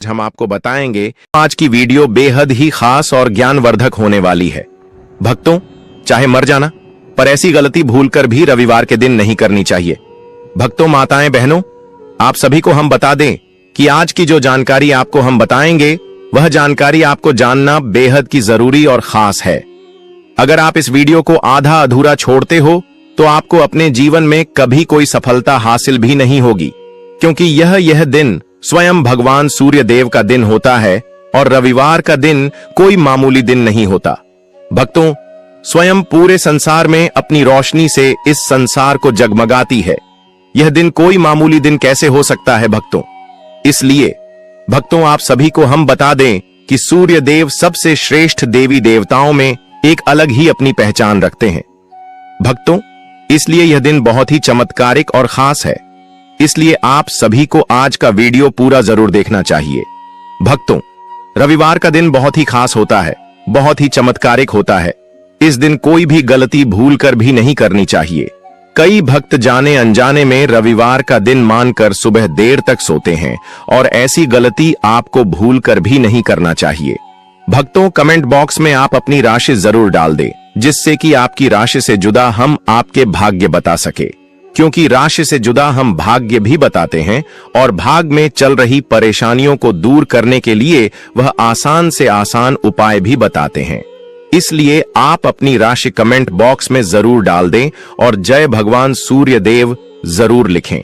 हम आपको बताएंगे आज की वीडियो बेहद ही खास और ज्ञानवर्धक होने वाली है। भक्तों, चाहे मर जाना, पर ऐसी गलती भूलकर भी रविवार के दिन नहीं करनी चाहिए। भक्तों, माताएं, बहनों, आप सभी को हम बता दें कि आज की जो जानकारी आपको हम बताएंगे वह जानकारी आपको जानना बेहद की जरूरी और खास है। अगर आप इस वीडियो को आधा अधूरा छोड़ते हो तो आपको अपने जीवन में कभी कोई सफलता हासिल भी नहीं होगी, क्योंकि यह दिन स्वयं भगवान सूर्य देव का दिन होता है और रविवार का दिन कोई मामूली दिन नहीं होता। भक्तों, स्वयं पूरे संसार में अपनी रोशनी से इस संसार को जगमगाती है। यह दिन कोई मामूली दिन कैसे हो सकता है भक्तों? इसलिए भक्तों, आप सभी को हम बता दें कि सूर्य देव सबसे श्रेष्ठ देवी देवताओं में एक अलग ही अपनी पहचान रखते हैं। भक्तों, इसलिए यह दिन बहुत ही चमत्कारिक और खास है। इसलिए आप सभी को आज का वीडियो पूरा जरूर देखना चाहिए। भक्तों, रविवार का दिन बहुत ही खास होता है, बहुत ही चमत्कारिक होता है। इस दिन कोई भी गलती भूलकर भी नहीं करनी चाहिए। कई भक्त जाने अनजाने में रविवार का दिन मानकर सुबह देर तक सोते हैं और ऐसी गलती आपको भूलकर भी नहीं करना चाहिए। भक्तों, कमेंट बॉक्स में आप अपनी राशि जरूर डाल दें, जिससे कि आपकी राशि से जुदा हम आपके भाग्य बता सके, क्योंकि राशि से जुदा हम भाग्य भी बताते हैं और भाग में चल रही परेशानियों को दूर करने के लिए वह आसान से आसान उपाय भी बताते हैं। इसलिए आप अपनी राशि कमेंट बॉक्स में जरूर डाल दें और जय भगवान सूर्य देव जरूर लिखें।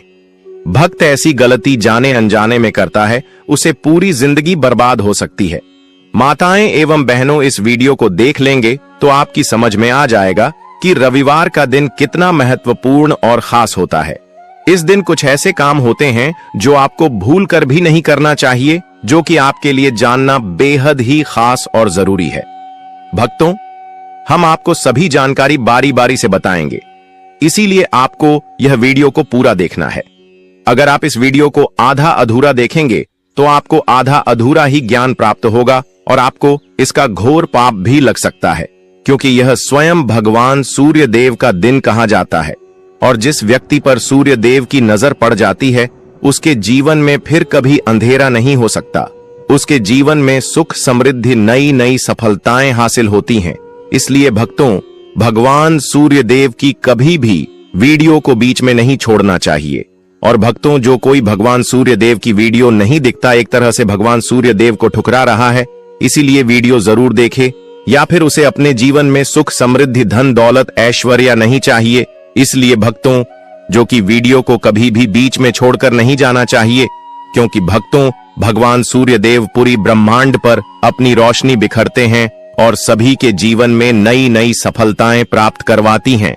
भक्त ऐसी गलती जाने अनजाने में करता है, उसे पूरी जिंदगी बर्बाद हो सकती है। माताएं एवं बहनों, इस वीडियो को देख लेंगे तो आपकी समझ में आ जाएगा कि रविवार का दिन कितना महत्वपूर्ण और खास होता है। इस दिन कुछ ऐसे काम होते हैं जो आपको भूल कर भी नहीं करना चाहिए, जो कि आपके लिए जानना बेहद ही खास और जरूरी है। भक्तों, हम आपको सभी जानकारी बारी बारी से बताएंगे, इसीलिए आपको यह वीडियो को पूरा देखना है। अगर आप इस वीडियो को आधा अधूरा देखेंगे तो आपको आधा अधूरा ही ज्ञान प्राप्त होगा और आपको इसका घोर पाप भी लग सकता है, क्योंकि यह स्वयं भगवान सूर्य देव का दिन कहा जाता है और जिस व्यक्ति पर सूर्य देव की नजर पड़ जाती है उसके जीवन में फिर कभी अंधेरा नहीं हो सकता। उसके जीवन में सुख समृद्धि, नई नई सफलताएं हासिल होती हैं। इसलिए भक्तों, भगवान सूर्य देव की कभी भी वीडियो को बीच में नहीं छोड़ना चाहिए। और भक्तों, जो कोई भगवान सूर्य देव की वीडियो नहीं दिखता, एक तरह से भगवान सूर्य देव को ठुकरा रहा है। इसीलिए वीडियो जरूर देखे, या फिर उसे अपने जीवन में सुख समृद्धि, धन दौलत, ऐश्वर्य नहीं चाहिए। इसलिए भक्तों, जो कि वीडियो को कभी भी बीच में छोड़कर नहीं जाना चाहिए, क्योंकि भक्तों, भगवान सूर्य देव पूरी ब्रह्मांड पर अपनी रोशनी बिखरते हैं और सभी के जीवन में नई नई सफलताएं प्राप्त करवाती हैं।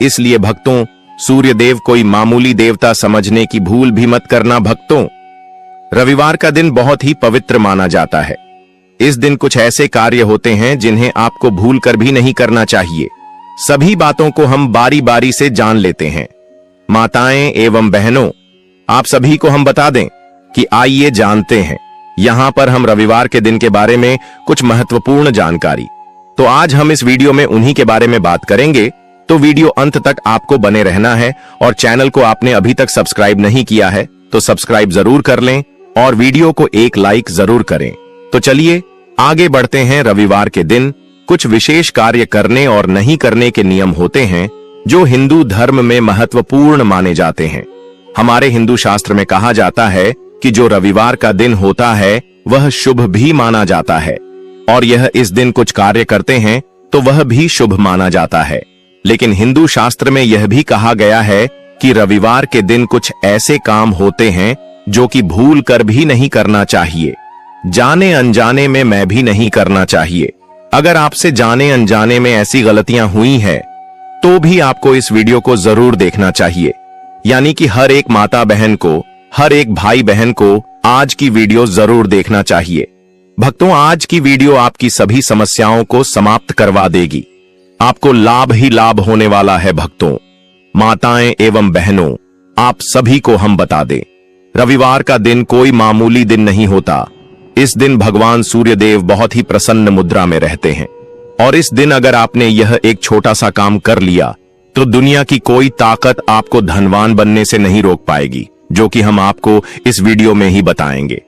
इसलिए भक्तों, सूर्य देव कोई मामूली देवता समझने की भूल भी मत करना। भक्तों, रविवार का दिन बहुत ही पवित्र माना जाता है। इस दिन कुछ ऐसे कार्य होते हैं जिन्हें आपको भूल कर भी नहीं करना चाहिए। सभी बातों को हम बारी बारी से जान लेते हैं। माताएं एवं बहनों, आप सभी को हम बता दें कि आइए जानते हैं यहां पर हम रविवार के दिन के बारे में कुछ महत्वपूर्ण जानकारी। तो आज हम इस वीडियो में उन्हीं के बारे में बात करेंगे, तो वीडियो अंत तक आपको बने रहना है। और चैनल को आपने अभी तक सब्सक्राइब नहीं किया है तो सब्सक्राइब जरूर कर लें और वीडियो को एक लाइक जरूर करें। तो चलिए आगे बढ़ते हैं। रविवार के दिन कुछ विशेष कार्य करने और नहीं करने के नियम होते हैं जो हिंदू धर्म में महत्वपूर्ण माने जाते हैं। हमारे हिंदू शास्त्र में कहा जाता है कि जो रविवार का दिन होता है वह शुभ भी माना जाता है, और यह इस दिन कुछ कार्य करते हैं तो वह भी शुभ माना जाता है। लेकिन हिंदू शास्त्र में यह भी कहा गया है कि रविवार के दिन कुछ ऐसे काम होते हैं जो कि भूल कर भी नहीं करना चाहिए, जाने अनजाने में मैं भी नहीं करना चाहिए। अगर आपसे जाने अनजाने में ऐसी गलतियां हुई हैं तो भी आपको इस वीडियो को जरूर देखना चाहिए। यानी कि हर एक माता बहन को, हर एक भाई बहन को आज की वीडियो जरूर देखना चाहिए। भक्तों, आज की वीडियो आपकी सभी समस्याओं को समाप्त करवा देगी। आपको लाभ ही लाभ होने वाला है। भक्तों, माताएं एवं बहनों, आप सभी को हम बता दें, रविवार का दिन कोई मामूली दिन नहीं होता। इस दिन भगवान सूर्य देव बहुत ही प्रसन्न मुद्रा में रहते हैं और इस दिन अगर आपने यह एक छोटा सा काम कर लिया तो दुनिया की कोई ताकत आपको धनवान बनने से नहीं रोक पाएगी, जो कि हम आपको इस वीडियो में ही बताएंगे।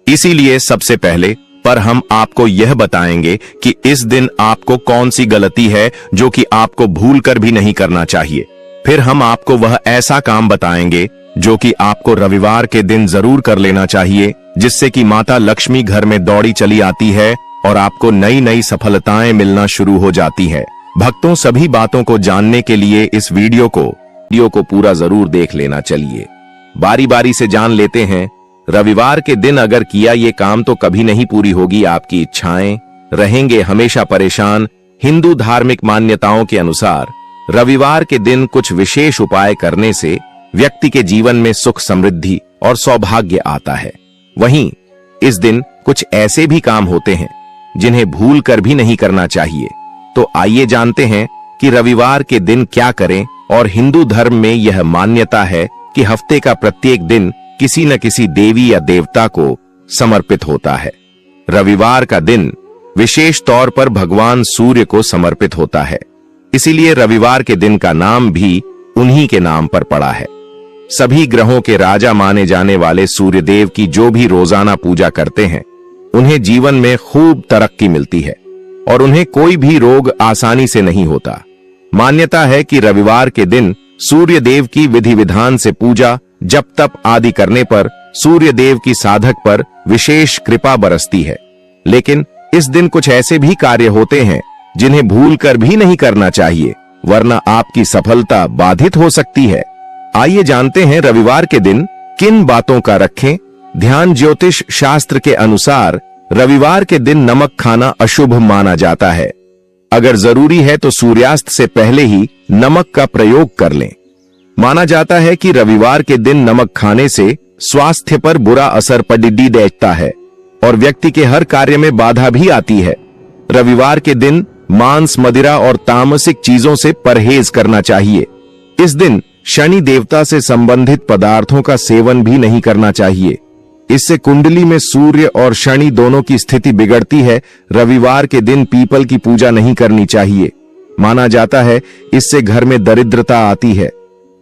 इसीलिए सबसे पहले पर हम आपको यह बताएंगे कि इस दिन आपको कौन सी गलती है जो कि आपको भूलकर भी नहीं करना चाहिए। फिर हम आपको वह ऐसा काम बताएंगे जो कि आपको रविवार के दिन जरूर कर लेना चाहिए, जिससे कि माता लक्ष्मी घर में दौड़ी चली आती है और आपको नई नई सफलताएं मिलना शुरू हो जाती है। भक्तों, सभी बातों को जानने के लिए इस वीडियो को पूरा जरूर देख लेना। चलिए बारी बारी से जान लेते हैं। रविवार के दिन अगर किया ये काम तो कभी नहीं पूरी होगी आपकी इच्छाएं, रहेंगे हमेशा परेशान। हिंदू धार्मिक मान्यताओं के अनुसार रविवार के दिन कुछ विशेष उपाय करने से व्यक्ति के जीवन में सुख, समृद्धि और सौभाग्य आता है। वहीं इस दिन कुछ ऐसे भी काम होते हैं जिन्हें भूल कर भी नहीं करना चाहिए। तो आइए जानते हैं कि रविवार के दिन क्या करें। और हिंदू धर्म में यह मान्यता है कि हफ्ते का प्रत्येक दिन किसी न किसी देवी या देवता को समर्पित होता है। रविवार का दिन विशेष तौर पर भगवान सूर्य को समर्पित होता है, इसीलिए रविवार के दिन का नाम भी उन्हीं के नाम पर पड़ा है। सभी ग्रहों के राजा माने जाने वाले सूर्यदेव की जो भी रोजाना पूजा करते हैं, उन्हें जीवन में खूब तरक्की मिलती है और उन्हें कोई भी रोग आसानी से नहीं होता। मान्यता है कि रविवार के दिन सूर्य देव की विधि विधान से पूजा, जप तप आदि करने पर सूर्य देव की साधक पर विशेष कृपा बरसती है। लेकिन इस दिन कुछ ऐसे भी कार्य होते हैं जिन्हें भूल कर भी नहीं करना चाहिए, वरना आपकी सफलता बाधित हो सकती है। आइए जानते हैं रविवार के दिन किन बातों का रखें ध्यान। ज्योतिष शास्त्र के अनुसार रविवार के दिन नमक खाना अशुभ माना जाता है। अगर जरूरी है तो सूर्यास्त से पहले ही नमक का प्रयोग कर लें। माना जाता है कि रविवार के दिन नमक खाने से स्वास्थ्य पर बुरा असर पड़ी देता है और व्यक्ति के हर कार्य में बाधा भी आती है। रविवार के दिन मांस, मदिरा और तामसिक चीजों से परहेज करना चाहिए। इस दिन शनि देवता से संबंधित पदार्थों का सेवन भी नहीं करना चाहिए। इससे कुंडली में सूर्य और शनि दोनों की स्थिति बिगड़ती है। रविवार के दिन पीपल की पूजा नहीं करनी चाहिए। माना जाता है इससे घर में दरिद्रता आती है।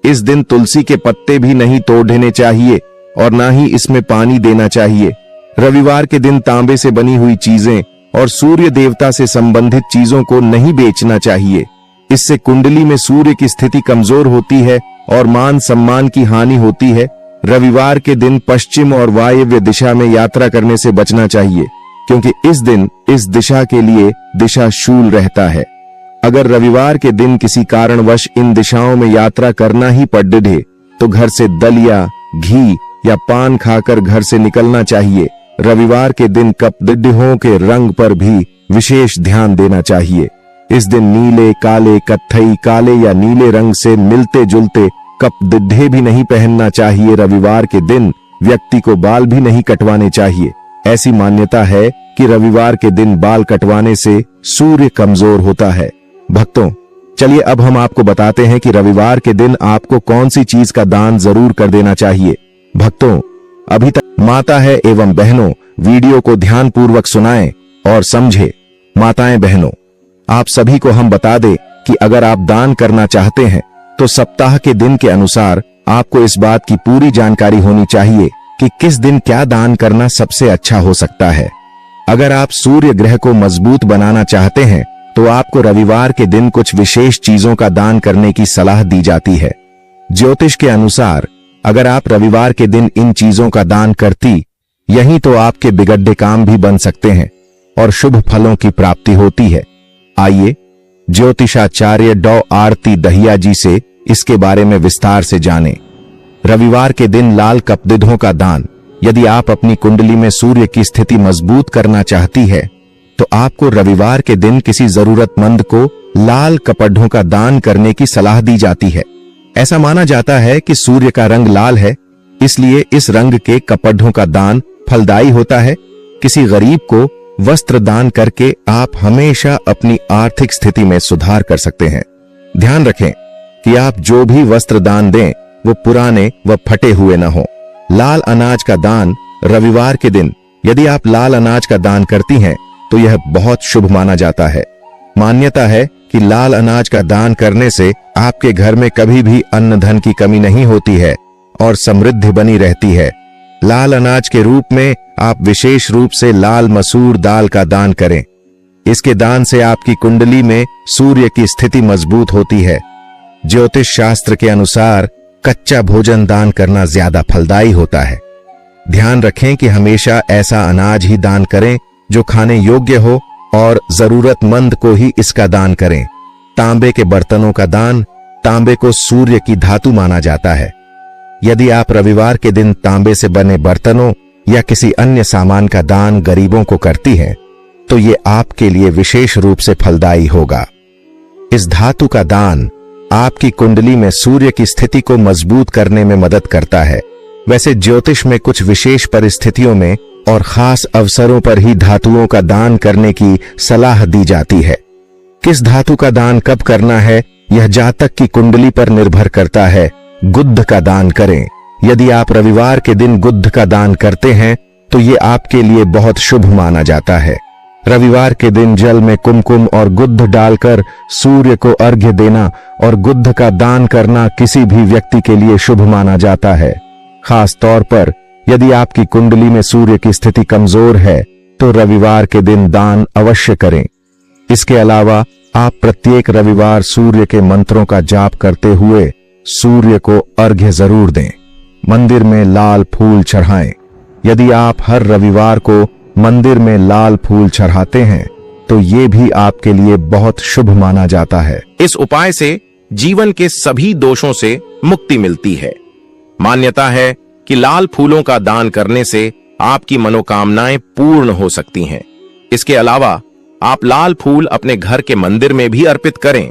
इस दिन तुलसी के पत्ते भी नहीं तोड़ने चाहिए और ना ही इसमें पानी देना चाहिए। रविवार के दिन तांबे से बनी हुई चीजें और सूर्य देवता से संबंधित चीजों को नहीं बेचना चाहिए। इससे कुंडली में सूर्य की स्थिति कमजोर होती है और मान सम्मान की हानि होती है। रविवार के दिन पश्चिम और वायव्य दिशा में यात्रा करने से बचना चाहिए, क्योंकि इस दिन इस दिशा के लिए दिशा शूल रहता है। अगर रविवार के दिन किसी कारणवश इन दिशाओं में यात्रा करना ही पड़े तो घर से दलिया, घी या पान खाकर घर से निकलना चाहिए। रविवार के दिन कपड़ों के रंग पर भी विशेष ध्यान देना चाहिए। इस दिन नीले, काले, कत्थई, काले या नीले रंग से मिलते जुलते कपड़े भी नहीं पहनना चाहिए। रविवार के दिन व्यक्ति को बाल भी नहीं कटवाने चाहिए। ऐसी मान्यता है कि रविवार के दिन बाल कटवाने से सूर्य कमजोर होता है। भक्तों, चलिए अब हम आपको बताते हैं कि रविवार के दिन आपको कौन सी चीज का दान जरूर कर देना चाहिए। भक्तों, अभी तक माता है एवं बहनों, वीडियो को ध्यान पूर्वक सुनाएं और समझे। माताएं बहनों, आप सभी को हम बता दें कि अगर आप दान करना चाहते हैं तो सप्ताह के दिन के अनुसार आपको इस बात की पूरी जानकारी होनी चाहिए कि किस दिन क्या दान करना सबसे अच्छा हो सकता है। अगर आप सूर्य ग्रह को मजबूत बनाना चाहते हैं तो आपको रविवार के दिन कुछ विशेष चीजों का दान करने की सलाह दी जाती है। ज्योतिष के अनुसार अगर आप रविवार के दिन इन चीजों का दान करती, यही तो आपके बिगड़े काम भी बन सकते हैं और शुभ फलों की प्राप्ति होती है। आइए ज्योतिषाचार्य डॉ आरती दहिया जी से इसके बारे में विस्तार से जानें। रविवार के दिन लाल कपड़ों का दान। यदि आप अपनी कुंडली में सूर्य की स्थिति मजबूत करना चाहती है तो आपको रविवार के दिन किसी जरूरतमंद को लाल कपड़ों का दान करने की सलाह दी जाती है। ऐसा माना जाता है कि सूर्य का रंग लाल है, इसलिए इस रंग के कपड़ों का दान फलदायी होता है। किसी गरीब को वस्त्र दान करके आप हमेशा अपनी आर्थिक स्थिति में सुधार कर सकते हैं। ध्यान रखें कि आप जो भी वस्त्र दान दें वो पुराने व फटे हुए न हो। लाल अनाज का दान रविवार के दिन यदि आप लाल अनाज का दान करती हैं तो यह बहुत शुभ माना जाता है। मान्यता है कि लाल अनाज का दान करने से आपके घर में कभी भी अन्न धन की कमी नहीं होती है और समृद्धि बनी रहती है। लाल अनाज के रूप में आप विशेष रूप से लाल मसूर दाल का दान करें। इसके दान से आपकी कुंडली में सूर्य की स्थिति मजबूत होती है। ज्योतिष शास्त्र के अनुसार कच्चा भोजन दान करना ज्यादा फलदायी होता है। ध्यान रखें कि हमेशा ऐसा अनाज ही दान करें जो खाने योग्य हो और जरूरतमंद को ही इसका दान करें। तांबे के बर्तनों का दान, तांबे को सूर्य की धातु माना जाता है। यदि आप रविवार के दिन तांबे से बने बर्तनों या किसी अन्य सामान का दान गरीबों को करती हैं, तो ये आपके लिए विशेष रूप से फलदायी होगा। इस धातु का दान आपकी कुंडली में सूर्य की स्थिति को मजबूत करने में मदद करता है। वैसे ज्योतिष में कुछ विशेष परिस्थितियों में और खास अवसरों पर ही धातुओं का दान करने की सलाह दी जाती है। किस धातु का दान कब करना है, यह जातक की कुंडली पर निर्भर करता है। गुद्ध का दान करें। यदि आप रविवार के दिन गुद्ध का दान करते हैं तो ये आपके लिए बहुत शुभ माना जाता है। रविवार के दिन जल में कुमकुम और गुद्ध डालकर सूर्य को अर्घ्य देना और गुद्ध का दान करना किसी भी व्यक्ति के लिए शुभ माना जाता है। खास तौर पर यदि आपकी कुंडली में सूर्य की स्थिति कमजोर है तो रविवार के दिन दान अवश्य करें। इसके अलावा आप प्रत्येक रविवार सूर्य के मंत्रों का जाप करते हुए सूर्य को अर्घ्य जरूर दें। मंदिर में लाल फूल चढ़ाएं। यदि आप हर रविवार को मंदिर में लाल फूल चढ़ाते हैं तो ये भी आपके लिए बहुत शुभ माना जाता है। इस उपाय से जीवन के सभी दोषों से मुक्ति मिलती है। मान्यता है कि लाल फूलों का दान करने से आपकी मनोकामनाएं पूर्ण हो सकती हैं। इसके अलावा आप लाल फूल अपने घर के मंदिर में भी अर्पित करें।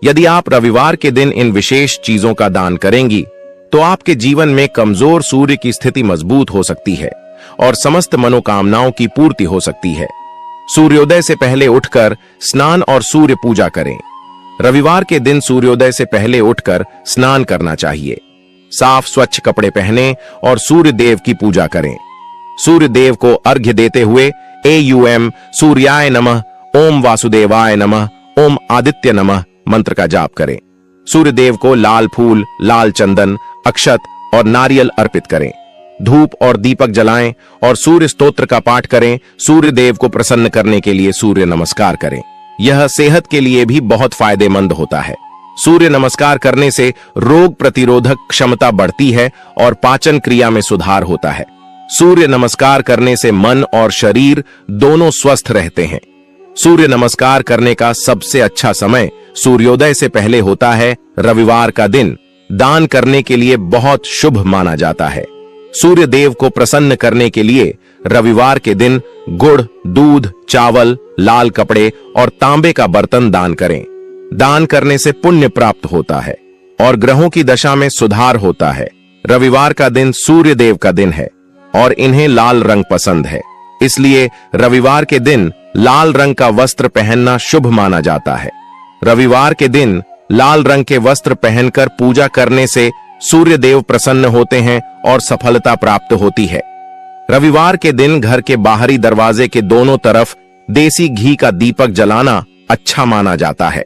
यदि आप रविवार के दिन इन विशेष चीजों का दान करेंगी तो आपके जीवन में कमजोर सूर्य की स्थिति मजबूत हो सकती है और समस्त मनोकामनाओं की पूर्ति हो सकती है। सूर्योदय से पहले उठकर स्नान और सूर्य पूजा करें। रविवार के दिन सूर्योदय से पहले उठकर स्नान करना चाहिए। साफ स्वच्छ कपड़े पहनें और सूर्य देव की पूजा करें। सूर्य देव को अर्घ्य देते हुए AUM सूर्याय नमः, ओम वासुदेवाय नमः, ओम आदित्य नमः मंत्र का जाप करें। सूर्य देव को लाल फूल, लाल चंदन, अक्षत और नारियल अर्पित करें। धूप और दीपक जलाएं और सूर्य स्तोत्र का पाठ करें। सूर्य देव को प्रसन्न करने के लिए सूर्य नमस्कार करें। यह सेहत के लिए भी बहुत फायदेमंद होता है। सूर्य नमस्कार करने से रोग प्रतिरोधक क्षमता बढ़ती है और पाचन क्रिया में सुधार होता है। सूर्य नमस्कार करने से मन और शरीर दोनों स्वस्थ रहते हैं। सूर्य नमस्कार करने का सबसे अच्छा समय सूर्योदय से पहले होता है। रविवार का दिन दान करने के लिए बहुत शुभ माना जाता है। सूर्य देव को प्रसन्न करने के लिए रविवार के दिन गुड़, दूध, चावल, लाल कपड़े और तांबे का बर्तन दान करें। दान करने से पुण्य प्राप्त होता है और ग्रहों की दशा में सुधार होता है। रविवार का दिन सूर्य देव का दिन है और इन्हें लाल रंग पसंद है, इसलिए रविवार के दिन लाल रंग का वस्त्र पहनना शुभ माना जाता है। रविवार के दिन लाल रंग के वस्त्र पहनकर पूजा करने से सूर्य देव प्रसन्न होते हैं और सफलता प्राप्त होती है। रविवार के दिन घर के बाहरी दरवाजे के दोनों तरफ देसी घी का दीपक जलाना अच्छा माना जाता है।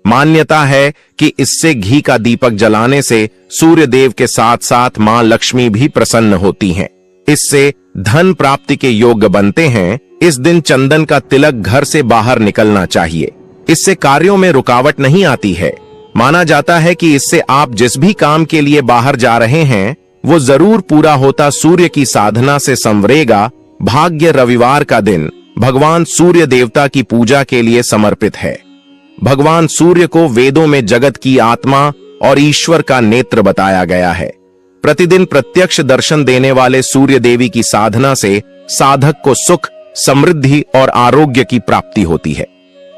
मान्यता है कि इससे घी का दीपक जलाने से सूर्य देव के साथ साथ मां लक्ष्मी भी प्रसन्न होती हैं। इससे धन प्राप्ति के योग्य बनते हैं। इस दिन चंदन का तिलक घर से बाहर निकलना चाहिए। इससे कार्यों में रुकावट नहीं आती है। माना जाता है कि इससे आप जिस भी काम के लिए बाहर जा रहे हैं वो जरूर पूरा होता। सूर्य की साधना से संवरेगा भाग्य। रविवार का दिन भगवान सूर्य देवता की पूजा के लिए समर्पित है। भगवान सूर्य को वेदों में जगत की आत्मा और ईश्वर का नेत्र बताया गया है। प्रतिदिन प्रत्यक्ष दर्शन देने वाले सूर्य देवी की साधना से साधक को सुख, समृद्धि और आरोग्य की प्राप्ति होती है।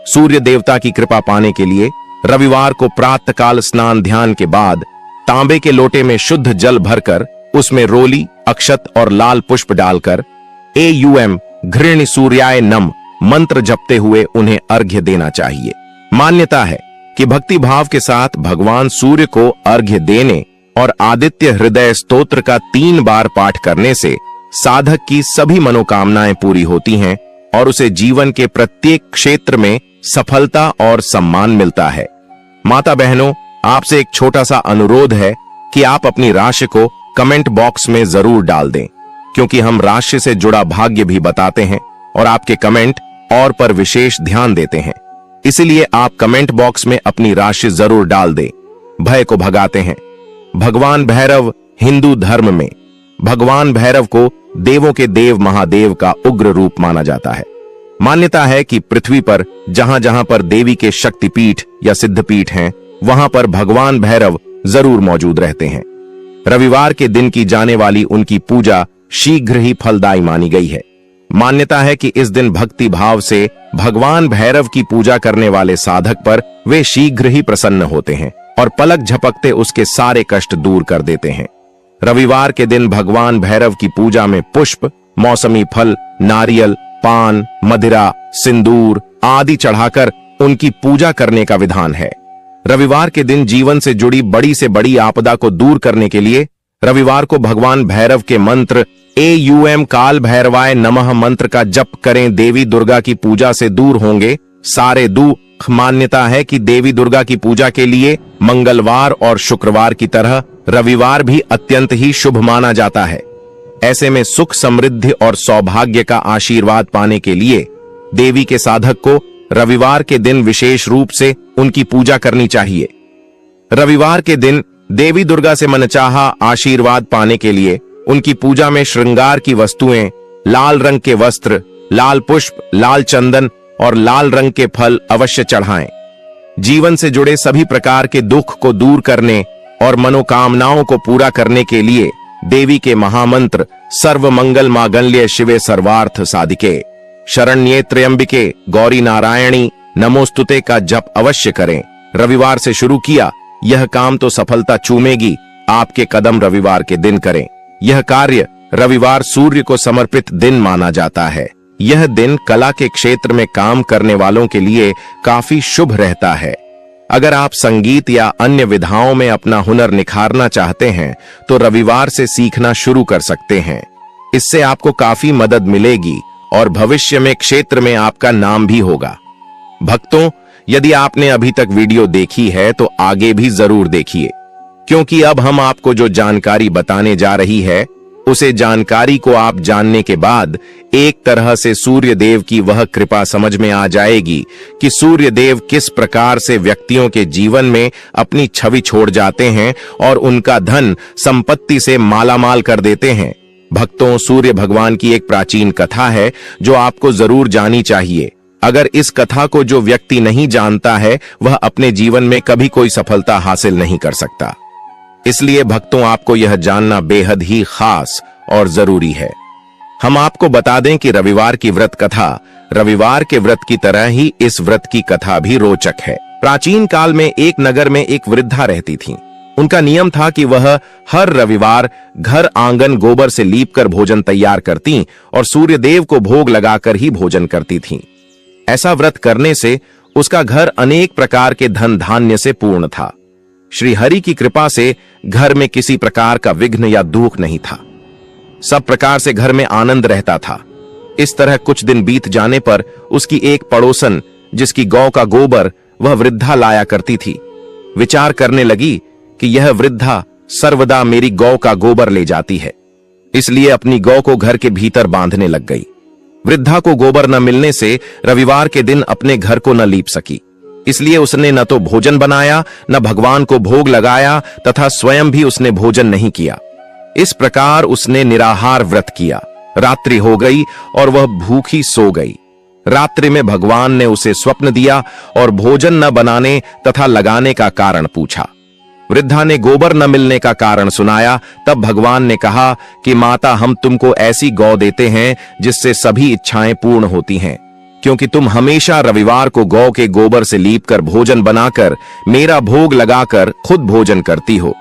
सूर्य देवता की कृपा पाने के लिए रविवार को प्रातःकाल स्नान ध्यान के बाद तांबे के लोटे में शुद्ध जल भरकर उसमें रोली, अक्षत और लाल पुष्प डालकर AUM घृण सूर्याय नम मंत्र जपते हुए उन्हें अर्घ्य देना चाहिए। मान्यता है कि भक्ति भाव के साथ भगवान सूर्य को अर्घ्य देने और आदित्य हृदय स्तोत्र का 3 बार पाठ करने से साधक की सभी मनोकामनाएं पूरी होती हैं और उसे जीवन के प्रत्येक क्षेत्र में सफलता और सम्मान मिलता है। माता बहनों, आपसे एक छोटा सा अनुरोध है कि आप अपनी राशि को कमेंट बॉक्स में जरूर डाल दें। क्योंकि हम राशि से जुड़ा भाग्य भी बताते हैं और आपके कमेंट और पर विशेष ध्यान देते हैं। इसलिए आप कमेंट बॉक्स में अपनी राशि जरूर डाल दें। भय को भगाते हैं। भगवान भैरव हिंदू धर्म में भगवान भैरव को देवों के देव महादेव का उग्र रूप माना जाता है। मान्यता है कि पृथ्वी पर जहां जहां पर देवी के शक्तिपीठ या सिद्धपीठ हैं, वहां पर भगवान भैरव जरूर मौजूद रहते हैं। रविवार के दिन की जाने वाली उनकी पूजा शीघ्र ही फलदायी मानी गई है। मान्यता है कि इस दिन भक्ति भाव से भगवान भैरव की पूजा करने वाले साधक पर वे शीघ्र ही प्रसन्न होते हैं और पलक झपकते उसके सारे कष्ट दूर कर देते हैं। रविवार के दिन भगवान भैरव की पूजा में पुष्प, मौसमी फल, नारियल, पान, मदिरा, सिंदूर आदि चढ़ाकर उनकी पूजा करने का विधान है। रविवार के दिन जीवन से जुड़ी बड़ी से बड़ी आपदा को दूर करने के लिए रविवार को भगवान भैरव के मंत्र AUM काल भैरवाय नमः मंत्र का जप करें। देवी दुर्गा की पूजा से दूर होंगे सारे दुख। मान्यता है कि देवी दुर्गा की पूजा के लिए मंगलवार और शुक्रवार की तरह रविवार भी अत्यंत ही शुभ माना जाता है। ऐसे में सुख, समृद्धि और सौभाग्य का आशीर्वाद पाने के लिए देवी के साधक को रविवार के दिन विशेष रूप से उनकी पूजा करनी चाहिए। रविवार के दिन देवी दुर्गा से मनचाहा आशीर्वाद पाने के लिए उनकी पूजा में श्रृंगार की वस्तुएं, लाल रंग के वस्त्र, लाल पुष्प, लाल चंदन और लाल रंग के फल अवश्य चढ़ाएं। जीवन से जुड़े सभी प्रकार के दुख को दूर करने और मनोकामनाओं को पूरा करने के लिए देवी के महामंत्र सर्व मंगल मांगल्ये शिवे सर्वार्थ साधिके शरण्ये त्र्यंबिके गौरी नारायणी नमोस्तुते का जप अवश्य करें। रविवार से शुरू किया यह काम तो सफलता चूमेगी। आपके कदम रविवार के दिन करें। यह कार्य रविवार सूर्य को समर्पित दिन माना जाता है। यह दिन कला के क्षेत्र में काम करने वालों के लिए काफी शुभ रहता है। अगर आप संगीत या अन्य विधाओं में अपना हुनर निखारना चाहते हैं तो रविवार से सीखना शुरू कर सकते हैं। इससे आपको काफी मदद मिलेगी और भविष्य में क्षेत्र में आपका नाम भी होगा। भक्तों, यदि आपने अभी तक वीडियो देखी है तो आगे भी जरूर देखिए, क्योंकि अब हम आपको जो जानकारी बताने जा रही है उसे जानकारी को आप जानने के बाद एक तरह से सूर्य देव की वह कृपा समझ में आ जाएगी कि सूर्य देव किस प्रकार से व्यक्तियों के जीवन में अपनी छवि छोड़ जाते हैं और उनका धन संपत्ति से मालामाल कर देते हैं। भक्तों, सूर्य भगवान की एक प्राचीन कथा है जो आपको जरूर जानी चाहिए। अगर इस कथा को जो व्यक्ति नहीं जानता है वह अपने जीवन में कभी कोई सफलता हासिल नहीं कर सकता। इसलिए भक्तों, आपको यह जानना बेहद ही खास और जरूरी है। हम आपको बता दें कि रविवार की व्रत कथा रविवार के व्रत की तरह ही इस व्रत की कथा भी रोचक है। प्राचीन काल में एक नगर में एक वृद्धा रहती थीं। उनका नियम था कि वह हर रविवार घर आंगन गोबर से लीपकर भोजन तैयार करती और सूर्य देव को भोग लगाकर ही भोजन करती थीं। ऐसा व्रत करने से उसका घर अनेक प्रकार के धन धान्य से पूर्ण था। श्री हरि की कृपा से घर में किसी प्रकार का विघ्न या दुख नहीं था। सब प्रकार से घर में आनंद रहता था। इस तरह कुछ दिन बीत जाने पर उसकी एक पड़ोसन, जिसकी गौ का गोबर वह वृद्धा लाया करती थी, विचार करने लगी कि यह वृद्धा सर्वदा मेरी गौ का गोबर ले जाती है, इसलिए अपनी गौ को घर के भीतर बांधने लग गई। वृद्धा को गोबर न मिलने से रविवार के दिन अपने घर को न लीप सकी, इसलिए उसने न तो भोजन बनाया, न भगवान को भोग लगाया तथा स्वयं भी उसने भोजन नहीं किया। इस प्रकार उसने निराहार व्रत किया। रात्रि हो गई और वह भूखी सो गई। रात्रि में भगवान ने उसे स्वप्न दिया और भोजन न बनाने तथा लगाने का कारण पूछा। वृद्धा ने गोबर न मिलने का कारण सुनाया। तब भगवान ने कहा कि माता, हम तुमको ऐसी गौ देते हैं जिससे सभी इच्छाएं पूर्ण होती हैं, क्योंकि तुम हमेशा रविवार को गौ के गोबर से लीपकर भोजन बनाकर मेरा भोग लगाकर खुद भोजन करती हो।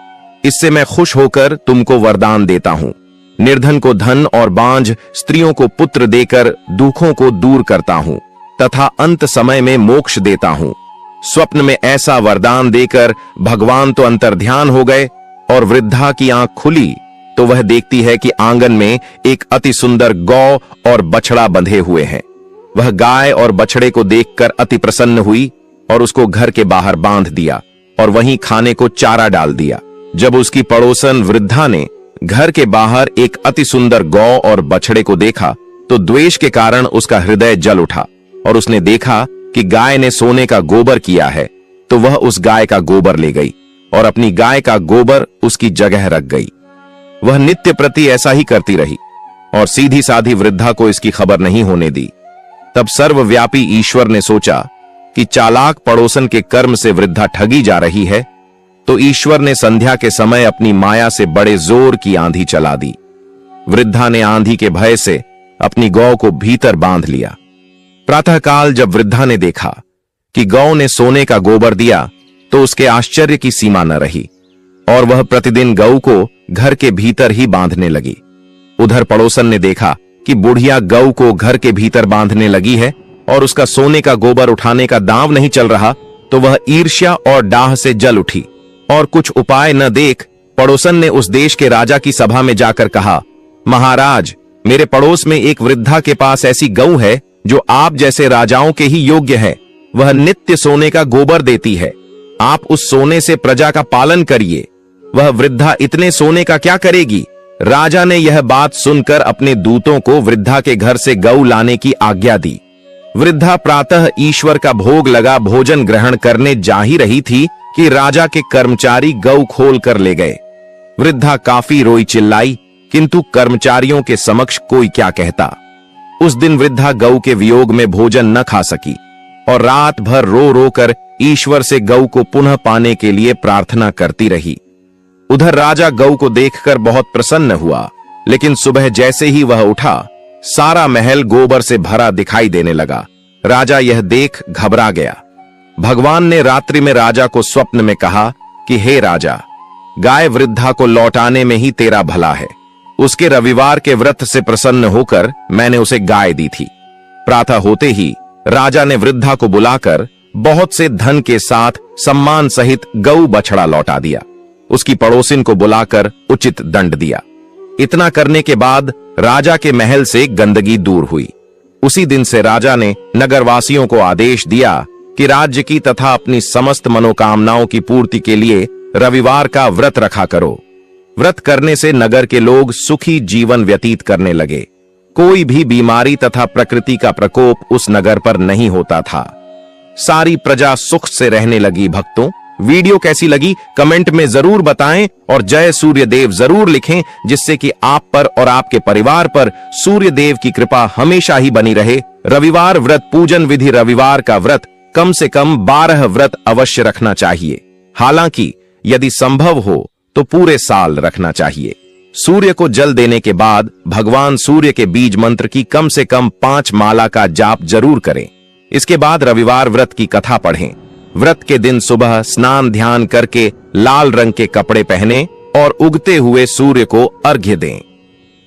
इससे मैं खुश होकर तुमको वरदान देता हूं। निर्धन को धन और बांझ स्त्रियों को पुत्र देकर दुखों को दूर करता हूं तथा अंत समय में मोक्ष देता हूं। स्वप्न में ऐसा वरदान देकर भगवान तो अंतर्ध्यान हो गए और वृद्धा की आंख खुली तो वह देखती है कि आंगन में एक अति सुंदर गौ और बछड़ा बंधे हुए हैं। वह गाय और बछड़े को देखकर अति प्रसन्न हुई और उसको घर के बाहर बांध दिया और वहीं खाने को चारा डाल दिया। जब उसकी पड़ोसन वृद्धा ने घर के बाहर एक अति सुंदर गौ और बछड़े को देखा तो द्वेष के कारण उसका हृदय जल उठा और उसने देखा कि गाय ने सोने का गोबर किया है, तो वह उस गाय का गोबर ले गई और अपनी गाय का गोबर उसकी जगह रख गई। वह नित्य प्रति ऐसा ही करती रही और सीधी साधी वृद्धा को इसकी खबर नहीं होने दी। तब सर्वव्यापी ईश्वर ने सोचा कि चालाक पड़ोसन के कर्म से वृद्धा ठगी जा रही है, तो ईश्वर ने संध्या के समय अपनी माया से बड़े जोर की आंधी चला दी। वृद्धा ने आंधी के भय से अपनी गौ को भीतर बांध लिया। प्रातःकाल जब वृद्धा ने देखा कि गौ ने सोने का गोबर दिया तो उसके आश्चर्य की सीमा न रही और वह प्रतिदिन गौ को घर के भीतर ही बांधने लगी। उधर पड़ोसन ने देखा कि बुढ़िया गौ को घर के भीतर बांधने लगी है और उसका सोने का गोबर उठाने का दांव नहीं चल रहा, तो वह ईर्ष्या और डाह से जल उठी और कुछ उपाय न देख पड़ोसन ने उस देश के राजा की सभा में जाकर कहा, महाराज, मेरे पड़ोस में एक वृद्धा के पास ऐसी गौ है जो आप जैसे राजाओं के ही योग्य है। वह नित्य सोने का गोबर देती है। आप उस सोने से प्रजा का पालन करिए। वह वृद्धा इतने सोने का क्या करेगी? राजा ने यह बात सुनकर अपने दूतों को वृद्धा के घर से गौ लाने की आज्ञा दी। वृद्धा प्रातः ईश्वर का भोग लगा भोजन ग्रहण करने जा ही रही थी कि राजा के कर्मचारी गौ खोल कर ले गए। वृद्धा काफी रोई चिल्लाई, किंतु कर्मचारियों के समक्ष कोई क्या कहता। उस दिन वृद्धा गौ के वियोग में भोजन न खा सकी और रात भर रो रो कर ईश्वर से गौ को पुनः पाने के लिए प्रार्थना करती रही। उधर राजा गौ को देखकर बहुत प्रसन्न हुआ, लेकिन सुबह जैसे ही वह उठा, सारा महल गोबर से भरा दिखाई देने लगा। राजा यह देख घबरा गया। भगवान ने रात्रि में राजा को स्वप्न में कहा कि हे राजा, गाय वृद्धा को लौटाने में ही तेरा भला है। उसके रविवार के व्रत से प्रसन्न होकर मैंने उसे गाय दी थी। प्रातः होते ही राजा ने वृद्धा को बुलाकर बहुत से धन के साथ सम्मान सहित गौ बछड़ा लौटा दिया। उसकी पड़ोसिन को बुलाकर उचित दंड दिया। इतना करने के बाद राजा के महल से गंदगी दूर हुई। उसी दिन से राजा ने नगरवासियों को आदेश दिया कि राज्य की तथा अपनी समस्त मनोकामनाओं की पूर्ति के लिए रविवार का व्रत रखा करो। व्रत करने से नगर के लोग सुखी जीवन व्यतीत करने लगे। कोई भी बीमारी तथा प्रकृति का प्रकोप उस नगर पर नहीं होता था। सारी प्रजा सुख से रहने लगी। भक्तों, वीडियो कैसी लगी कमेंट में जरूर बताएं और जय सूर्य देव जरूर लिखें, जिससे कि आप पर और आपके परिवार पर सूर्य देव की कृपा हमेशा ही बनी रहे। रविवार व्रत पूजन विधि। रविवार का व्रत कम से कम 12 व्रत अवश्य रखना चाहिए। हालांकि यदि संभव हो तो पूरे साल रखना चाहिए। सूर्य को जल देने के बाद भगवान सूर्य के बीज मंत्र की कम से कम 5 माला का जाप जरूर करें। इसके बाद रविवार व्रत की कथा पढ़ें। व्रत के दिन सुबह स्नान ध्यान करके लाल रंग के कपड़े पहने और उगते हुए सूर्य को अर्घ्य दें।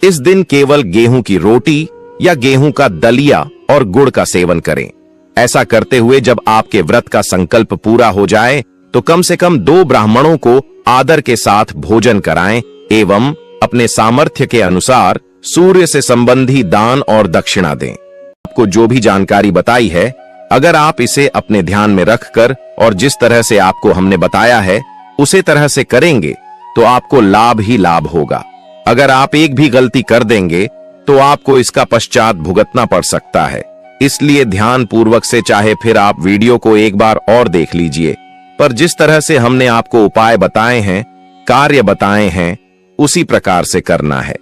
इस दिन केवल गेहूं की रोटी या गेहूं का दलिया और गुड़ का सेवन करें। ऐसा करते हुए जब आपके व्रत का संकल्प पूरा हो जाए तो कम से कम 2 ब्राह्मणों को आदर के साथ भोजन कराएं एवं अपने सामर्थ्य के अनुसार सूर्य से संबंधी दान और दक्षिणा दें। आपको जो भी जानकारी बताई है, अगर आप इसे अपने ध्यान में रखकर और जिस तरह से आपको हमने बताया है उसे तरह से करेंगे तो आपको लाभ ही लाभ होगा। अगर आप एक भी गलती कर देंगे तो आपको इसका पश्चात भुगतना पड़ सकता है। इसलिए ध्यान पूर्वक से चाहे फिर आप वीडियो को एक बार और देख लीजिए, पर जिस तरह से हमने आपको उपाय बताए हैं, कार्य बताए हैं, उसी प्रकार से करना है।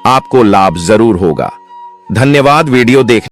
आपको लाभ जरूर होगा। धन्यवाद वीडियो देखने